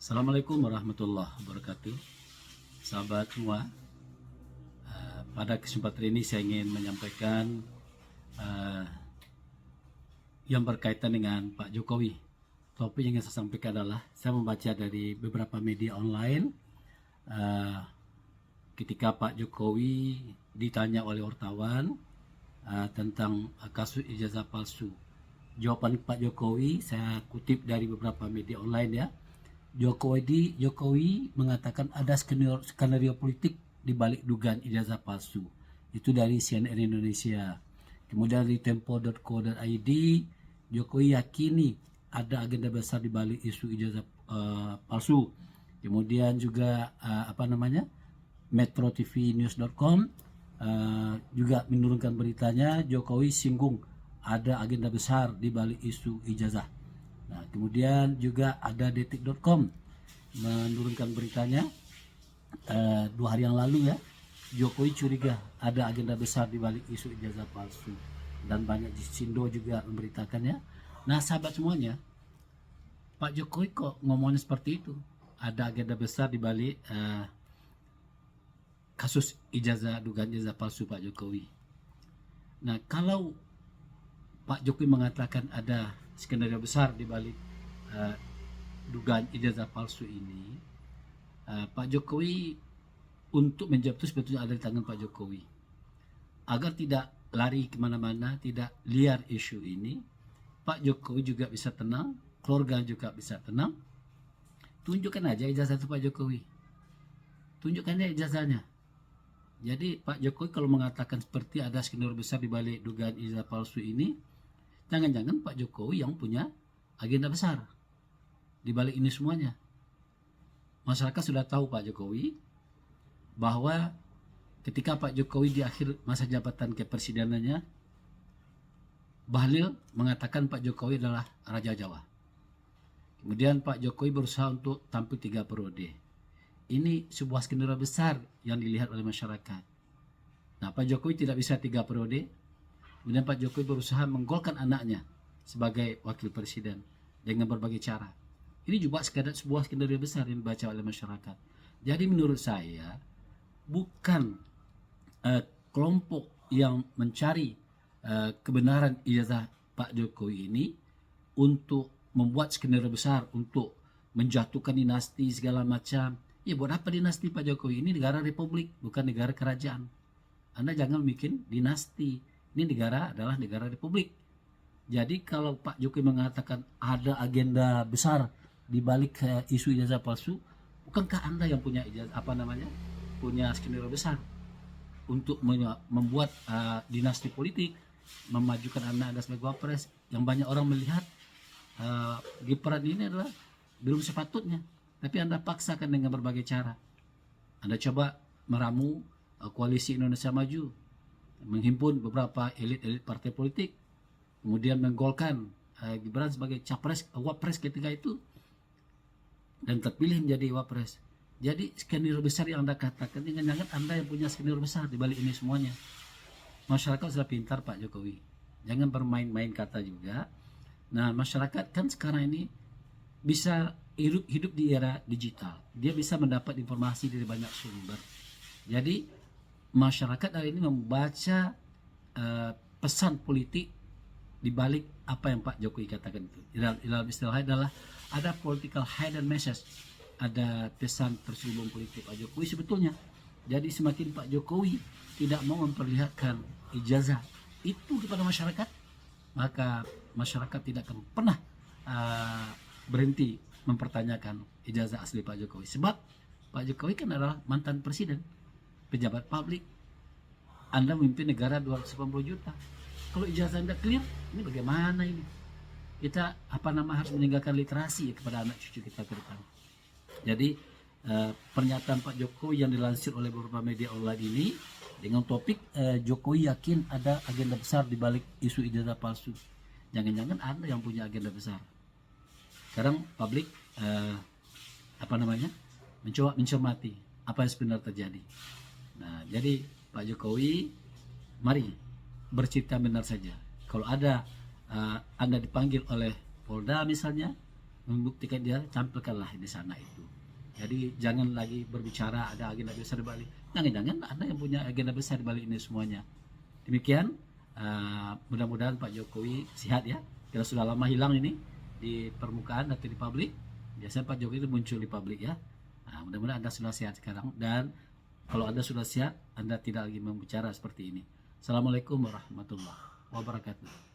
Assalamualaikum warahmatullahi wabarakatuh. Sahabat semua, pada kesempatan ini saya ingin menyampaikan yang berkaitan dengan Pak Jokowi. Topik yang ingin saya sampaikan adalah saya membaca dari beberapa media online ketika Pak Jokowi ditanya oleh wartawan tentang kasus ijazah palsu. Jawaban Pak Jokowi saya kutip dari beberapa media online ya. Jokowi mengatakan ada skenario politik di balik dugaan ijazah palsu. Itu dari CNN Indonesia. Kemudian di tempo.co.id, Jokowi yakini ada agenda besar di balik isu ijazah palsu. Kemudian juga metrotvnews.com juga menurunkan beritanya, Jokowi singgung ada agenda besar di balik isu ijazah. Nah, kemudian juga ada detik.com menurunkan beritanya 2 hari yang lalu ya, Jokowi curiga ada agenda besar di balik isu ijazah palsu, dan banyak di Sindo juga memberitakannya. Nah, sahabat semuanya, Pak Jokowi kok ngomongnya seperti itu, ada agenda besar di balik kasus dugaan ijazah palsu Pak Jokowi. Nah, kalau Pak Jokowi mengatakan ada skenario besar di balik dugaan ijazah palsu ini, Pak Jokowi untuk menjawab itu sebetulnya ada di tangan Pak Jokowi. Agar tidak lari kemana-mana, tidak liar isu ini, Pak Jokowi juga bisa tenang, keluarga juga bisa tenang. Tunjukkan aja ijazah itu Pak Jokowi. Tunjukkan aja ijazahnya. Jadi Pak Jokowi kalau mengatakan seperti ada skenario besar di balik dugaan ijazah palsu ini, jangan-jangan Pak Jokowi yang punya agenda besar di balik ini semuanya. Masyarakat sudah tahu Pak Jokowi bahwa ketika Pak Jokowi di akhir masa jabatan kepresidenannya, Bahlil mengatakan Pak Jokowi adalah Raja Jawa. Kemudian Pak Jokowi berusaha untuk tampil 3 periode. Ini sebuah skenario besar yang dilihat oleh masyarakat. Nah, Pak Jokowi tidak bisa 3 periode. Kemudian Pak Jokowi berusaha menggolkan anaknya sebagai wakil presiden dengan berbagai cara. Ini juga sebuah skenario besar yang dibaca oleh masyarakat. Jadi menurut saya bukan kelompok yang mencari kebenaran ijazah Pak Jokowi ini untuk membuat skenario besar untuk menjatuhkan dinasti segala macam. Ya, buat apa dinasti Pak Jokowi? Ini negara republik, bukan negara kerajaan. Anda jangan bikin dinasti. Ini negara adalah negara republik. Jadi kalau Pak Jokowi mengatakan ada agenda besar di balik isu ijazah palsu, bukankah Anda yang punya punya skenario besar untuk membuat dinasti politik, memajukan Anda sebagai wapres, yang banyak orang melihat Gibran ini adalah belum sepatutnya, tapi Anda paksakan dengan berbagai cara. Anda coba meramu koalisi Indonesia Maju, menghimpun beberapa elit-elit partai politik, kemudian menggolkan Gibran sebagai wapres ketika itu, dan terpilih menjadi wapres. Jadi skenario besar yang Anda katakan, jangan-jangan Anda yang punya skenario besar di balik ini semuanya. Masyarakat sudah pintar Pak Jokowi, jangan bermain-main kata juga. Nah, masyarakat kan sekarang ini bisa hidup di era digital, dia bisa mendapat informasi dari banyak sumber. Jadi masyarakat hari ini membaca pesan politik di balik apa yang Pak Jokowi katakan itu. Dalam istilah adalah ada political hidden message, ada pesan terselubung politik Pak Jokowi sebetulnya. Jadi semakin Pak Jokowi tidak mau memperlihatkan ijazah itu kepada masyarakat, maka masyarakat tidak akan pernah berhenti mempertanyakan ijazah asli Pak Jokowi. Sebab Pak Jokowi kan adalah mantan presiden, pejabat publik. Anda memimpin negara 280 juta. Kalau ijazah Anda clear, ini bagaimana ini? Kita harus meninggalkan literasi kepada anak cucu kita ke depan. Jadi pernyataan Pak Jokowi yang dilansir oleh beberapa media online ini dengan topik Jokowi yakin ada agenda besar di balik isu ijazah palsu. Jangan-jangan Anda yang punya agenda besar. Sekarang publik mencoba mencermati apa yang sebenarnya terjadi. Nah, jadi Pak Jokowi, mari bercerita benar saja. Kalau ada Anda dipanggil oleh Polda misalnya, membuktikan dia, tampilkanlah di sana itu. Jadi jangan lagi berbicara ada agenda besar di balik. Jangan-jangan ada yang punya agenda besar di balik ini semuanya. Demikian, mudah-mudahan Pak Jokowi sehat ya. Kita sudah lama hilang ini di permukaan atau di publik. Biasanya Pak Jokowi itu muncul di publik ya. Mudah-mudahan Anda sudah sehat sekarang, dan kalau Anda sudah sehat, Anda tidak lagi membicara seperti ini. Assalamualaikum warahmatullahi wabarakatuh.